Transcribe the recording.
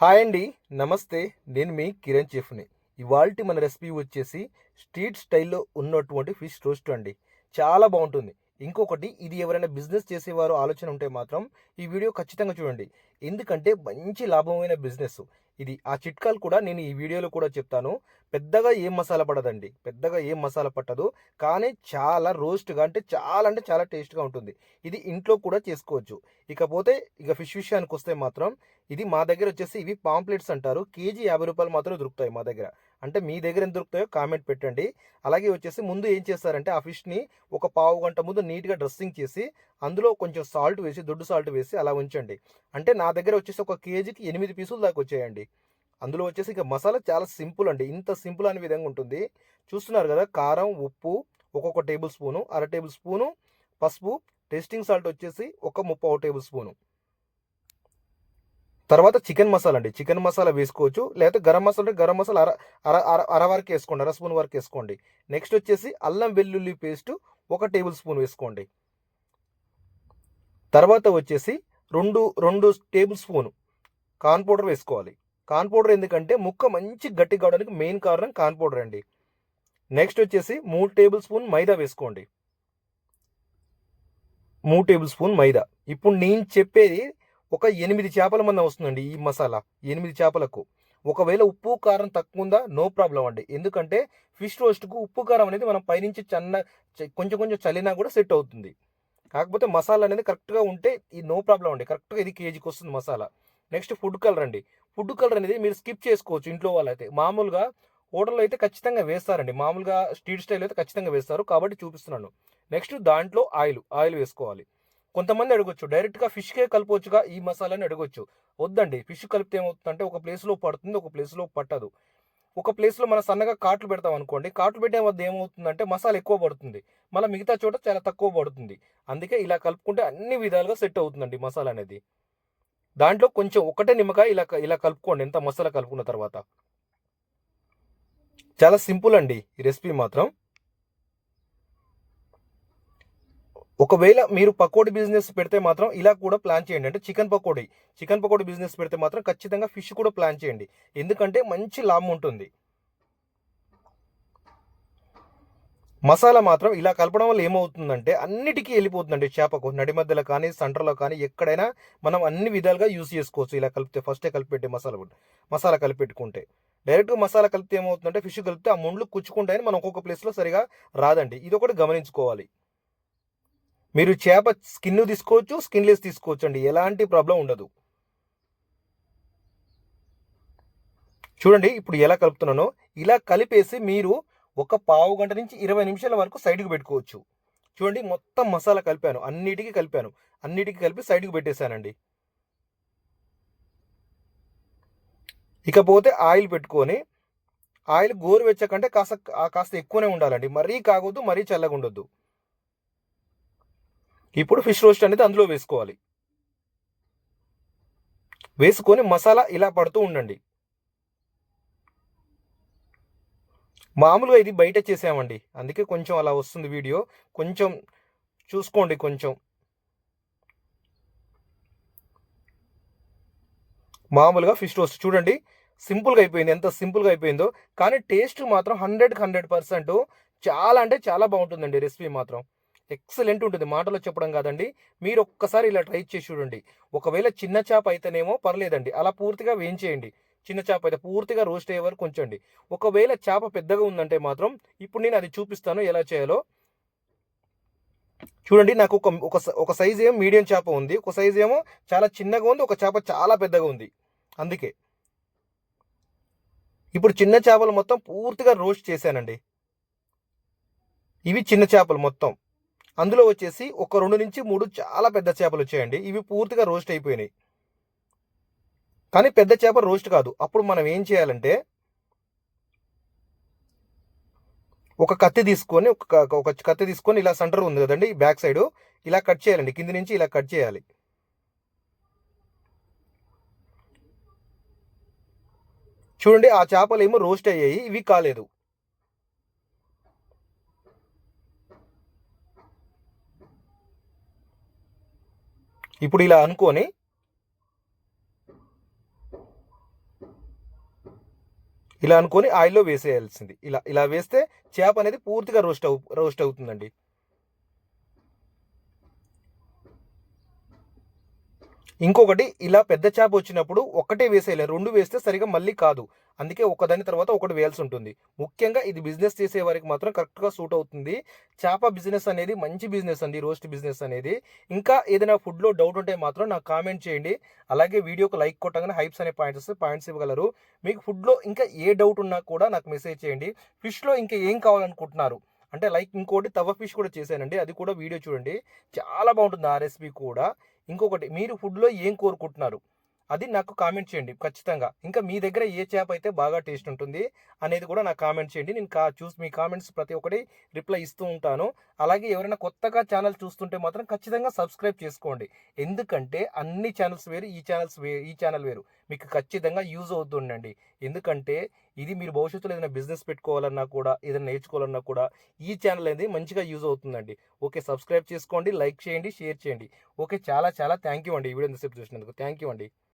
Hi అండి. నమస్తే. నేను మీ కిరణ్ చెఫ్‌ని. ఇవాల్టి మన రెసిపీ వచ్చేసి స్ట్రీట్ స్టైల్‌లో ఉన్నటువంటి ఫిష్ రోస్ట్ అండి. చాలా బావుంటుంది. ఇంకొకటి ఇది ఎవరైనా బిజినెస్ చేసేవారు ఆలోచన ఉంటే మాత్రం ఈ వీడియో ఖచ్చితంగా చూడండి. ఎందుకంటే మంచి లాభమైన బిజినెస్. ఇది ఆ చిట్కాలు కూడా నేను ఈ వీడియోలో కూడా చెప్తాను. పెద్దగా ఏం మసాలా పడదండి. పెద్దగా ఏం మసాలా పట్టదు. కానీ చాలా రోస్ట్‌గా అంటే చాలా టేస్ట్‌గా ఉంటుంది. ఇది ఇంట్లో కూడా చేసుకోవచ్చు. ఇకపోతే ఫిష్ విషయానికొస్తే మాత్రం ఇది మా దగ్గర వచ్చేసి ఇవి పాంప్లెట్స్ అంటారు. కేజీ ₹50 మాత్రమే దొరుకుతాయి మా దగ్గర. అంటే మీ దగ్గర ఎంత దొరుకుతాయో కామెంట్ పెట్టండి. అలాగే వచ్చేసి ముందు ఏం చేస్తారంటే ఆ ఫిష్‌ని ఒక పావు గంట ముందు నీట్‌గా డ్రెస్సింగ్ చేసి అందులో కొంచెం సాల్ట్ వేసి, దొడ్డు సాల్ట్ వేసి అలా ఉంచండి. అంటే నా దగ్గర వచ్చేసి ఒక కేజీకి 8 పీసులు దాకా వచ్చాయండి. అందులో వచ్చేసి ఇక మసాలా చాలా సింపుల్ అండి. ఇంత సింపుల్ అనే విధంగా ఉంటుంది. చూస్తున్నారు కదా! కారం, ఉప్పు ఒక్కొక్క టేబుల్ స్పూను, అర టేబుల్ స్పూను పసుపు, టేస్టింగ్ సాల్ట్ వచ్చేసి ఒక ముప్పావు టేబుల్ స్పూను. తర్వాత చికెన్ మసాలా అండి. చికెన్ మసాలా వేసుకోవచ్చు. లేకపోతే గరం మసాలా అంటే గరం మసాలా అర అర అర అర వరకు వేసుకోండి. అర స్పూన్ వరకు వేసుకోండి. నెక్స్ట్ వచ్చేసి అల్లం వెల్లుల్లి పేస్ట్ ఒక టేబుల్ స్పూన్ వేసుకోండి. తర్వాత వచ్చేసి 2 టేబుల్ స్పూన్ కార్న్ పౌడర్ వేసుకోవాలి. కార్న్ పౌడర్ ఎందుకంటే ముక్క మంచి గట్టి కావడానికి మెయిన్ కారణం కార్న్ పౌడర్ అండి. నెక్స్ట్ వచ్చేసి 3 టేబుల్ స్పూన్ మైదా వేసుకోండి. 3 టేబుల్ స్పూన్ మైదా. ఇప్పుడు నేను చెప్పేది ఒక 8 చేపల మందం వస్తుందండి ఈ మసాలా. 8 చేపలకు. ఒకవేళ ఉప్పు, కారం తక్కువ ఉందా నో ప్రాబ్లమ్ అండి. ఎందుకంటే ఫిష్ రోస్ట్‌కు ఉప్పు, కారం అనేది మనం పైనుంచి కొంచెం కొంచెం చల్లినా కూడా సెట్ అవుతుంది. కాకపోతే మసాలా అనేది కరెక్ట్‌గా ఉంటే ఇది నో ప్రాబ్లమ్ అండి. కరెక్ట్‌గా ఇది కేజీకి వస్తుంది మసాలా. నెక్స్ట్ ఫుడ్ కలర్ అండి. ఫుడ్ కలర్ అనేది మీరు స్కిప్ చేసుకోవచ్చు ఇంట్లో వాళ్ళైతే. మామూలుగా హోటల్‌లో అయితే ఖచ్చితంగా వేస్తారండి. మామూలుగా స్ట్రీట్ స్టైల్ అయితే ఖచ్చితంగా వేస్తారు. కాబట్టి చూపిస్తున్నాను. నెక్స్ట్ దాంట్లో ఆయిల్ వేసుకోవాలి. కొంతమంది అడగొచ్చు డైరెక్ట్‌గా ఫిష్‌కే కలపొచ్చుగా ఈ మసాలాని అడగొచ్చు. వద్దండి. ఫిష్ కలిపితే ఏమవుతుందంటే ఒక ప్లేస్‌లో పడుతుంది. ఒక ప్లేస్‌లో పట్టదు. ఒక ప్లేస్‌లో మనం సన్నగా కాట్లు పెడతాం అనుకోండి. కాట్లు పెట్టే వద్ద ఏమవుతుందంటే మసాలా ఎక్కువ పడుతుంది. మళ్ళా మిగతా చోట చాలా తక్కువ పడుతుంది. అందుకే ఇలా కలుపుకుంటే అన్ని విధాలుగా సెట్ అవుతుందండి మసాలా అనేది. దాంట్లో కొంచెం ఒకటే నిమ్మకాయ ఇలా కలుపుకోండి. ఎంత మసాలా కలుపుకున్న తర్వాత. చాలా సింపుల్ అండి ఈ రెసిపీ మాత్రం. ఒకవేళ మీరు పకోడీ బిజినెస్ పెడితే మాత్రం ఇలా కూడా ప్లాన్ చేయండి. అంటే చికెన్ పకోడీ బిజినెస్ పెడితే మాత్రం ఖచ్చితంగా ఫిష్ కూడా ప్లాన్ చేయండి. ఎందుకంటే మంచి లాభం ఉంటుంది. మసాలా మాత్రం ఇలా కలపడం వల్ల ఏమవుతుందంటే అన్నిటికీ వెళ్ళిపోతుందండి చేపకు. నడి మధ్యలో కానీ, సెంటర్‌లో కానీ ఎక్కడైనా మనం అన్ని విధాలుగా యూజ్ చేసుకోవచ్చు. ఇలా కలిపితే ఫస్టే కలిపెట్టే మసాలా కలిపెట్టుకుంటే. డైరెక్ట్‌గా మసాలా కలిపితే ఏమవుతుందంటే ఫిష్ కలిపితే ఆ ముళ్ళు కుచ్చుకుంటాయని మనం ఒక్కొక్క ప్లేస్‌లో సరిగా రాదండి. ఇదొకటి గమనించుకోవాలి. మీరు చేప స్కిన్ తీసుకోవచ్చు, స్కిన్‌లెస్ తీసుకోవచ్చండి. ఎలాంటి ప్రాబ్లమ్ ఉండదు. చూడండి ఇప్పుడు ఎలా కలుపుతున్నానో, ఇలా కలిపేసి మీరు ఒక పావు గంట నుంచి 20 నిమిషాల వరకు సైడ్‌కి పెట్టుకోవచ్చు. చూడండి మొత్తం మసాలా కలిపాను. అన్నిటికి కలిపాను. అన్నిటికి కలిపి సైడ్‌కి పెట్టేశానండి. ఇకపోతే ఆయిల్ పెట్టుకొని, ఆయిల్ గోరువెచ్చకంటే కాస్త ఎక్కువనే ఉండాలండి. మరీ కాగొద్దు, మరీ చల్లగుండొద్దు. ఇప్పుడు ఫిష్ రోస్ట్ అనేది అందులో వేసుకోవాలి. వేసుకొని మసాలా ఇలా పడుతూ ఉండండి. మామూలుగా ఇది బయట చేసామండి. అందుకే కొంచెం అలా వస్తుంది వీడియో. కొంచెం చూసుకోండి కొంచెం. మామూలుగా ఫిష్ రోస్ట్ చూడండి సింపుల్‌గా అయిపోయింది. ఎంత సింపుల్‌గా అయిపోయిందో. కానీ టేస్ట్ మాత్రం 100కి 100% చాలా అంటే చాలా బావుంటుందండి రెసిపీ మాత్రం. ఎక్సలెంట్ ఉంటుంది. మాటలో చెప్పడం కాదండి. మీరు ఒక్కసారి ఇలా ట్రై చేసి చూడండి. ఒకవేళ చిన్న చేప అయితేనేమో పర్లేదండి. అలా పూర్తిగా వేయించేయండి. చిన్న చేప అయితే పూర్తిగా రోస్ట్ అయ్యే వరకు ఉంచండి. ఒకవేళ చేప పెద్దగా ఉందంటే మాత్రం ఇప్పుడు నేను అది చూపిస్తాను ఎలా చేయాలో. చూడండి నాకు ఒక సైజ్ ఏమో మీడియం చేప ఉంది. ఒక సైజ్ ఏమో చాలా చిన్నగా ఉంది. ఒక చేప చాలా పెద్దగా ఉంది. అందుకే. ఇప్పుడు చిన్న చేపలు మొత్తం పూర్తిగా రోస్ట్ చేశానండి. ఇవి చిన్న చేపలు మొత్తం. అందులో వచ్చేసి ఒక 2-3 చాలా పెద్ద చేపలు వచ్చాయండి. ఇవి పూర్తిగా రోస్ట్ అయిపోయినాయి. కానీ పెద్ద చేప రోస్ట్ కాదు. అప్పుడు మనం ఏం చేయాలంటే ఒక కత్తి తీసుకొని ఒక కత్తి తీసుకొని ఇలా సెంటర్ ఉంది కదండి బ్యాక్ సైడ్ ఇలా కట్ చేయాలండి. కింది నుంచి ఇలా కట్ చేయాలి. చూడండి ఆ చేపలు ఏమో రోస్ట్ అయ్యాయి. ఇవి కాలేదు. ఇప్పుడు ఇలా అనుకోని ఇలా అనుకొని ఆయిల్లో వేసేయాల్సింది. ఇలా ఇలా వేస్తే చేప అనేది పూర్తిగా రోస్ట్ అవుతుందండి. ఇంకొకటి ఇలా పెద్ద చేప వచ్చినప్పుడు ఒక్కటే వేసేయాలి. 2 వేస్తే సరిగ్గా మళ్ళీ కాదు. అందుకే ఒకదాని తర్వాత ఒకటి వేయాల్సి ఉంటుంది. ముఖ్యంగా ఇది బిజినెస్ చేసే వారికి మాత్రం కరెక్ట్‌గా సూట్ అవుతుంది. చేప బిజినెస్ అనేది మంచి బిజినెస్ అండి. రోస్ట్ బిజినెస్ అనేది. ఇంకా ఏదైనా ఫుడ్‌లో డౌట్ ఉంటే మాత్రం నాకు కామెంట్ చేయండి. అలాగే వీడియోకి లైక్ కొట్టగానే హైప్స్ అనే పాయింట్స్ ఇవ్వగలరు. మీకు ఫుడ్‌లో ఇంకా ఏ డౌట్ ఉన్నా కూడా నాకు మెసేజ్ చేయండి. ఫిష్‌లో ఇంకా ఏం కావాలనుకుంటున్నారు? అంటే లైక్ ఇంకోటి తవ ఫిష్ కూడా చేశానండి. అది కూడా వీడియో చూడండి. చాలా బాగుంటుంది ఆ రెసిపీ కూడా. ఇంకొకటి మీరు ఫుడ్‌లో ఏం కోరుకుంటున్నారు? అది నాకు కామెంట్ చేయండి ఖచ్చితంగా. ఇంకా మీ దగ్గర ఏ చేప అయితే బాగా టేస్ట్ ఉంటుంది అనేది కూడా నాకు కామెంట్ చేయండి. నేను చూసి మీ కామెంట్స్ ప్రతి ఒక్కటి రిప్లై ఇస్తూ ఉంటాను. అలాగే ఎవరైనా కొత్తగా ఛానల్ చూస్తుంటే మాత్రం ఖచ్చితంగా సబ్స్క్రైబ్ చేసుకోండి. ఎందుకంటే అన్ని ఛానల్స్ వేరు, ఈ ఛానల్ వేరు. మీకు ఖచ్చితంగా యూజ్ అవుతుందండి. ఎందుకంటే ఇది మీరు భవిష్యత్తులో ఏదైనా బిజినెస్ పెట్టుకోవాలన్నా కూడా, ఏదైనా నేర్చుకోవాలన్నా కూడా ఈ ఛానల్ అనేది మంచిగా యూజ్ అవుతుందండి. ఓకే, సబ్స్క్రైబ్ చేసుకోండి, లైక్ చేయండి, షేర్ చేయండి. ఓకే, చాలా చాలా థ్యాంక్ యూ అండి. ఈ వీడియో ఇంతసేపు చూసినందుకు. థ్యాంక్ యూ అండి.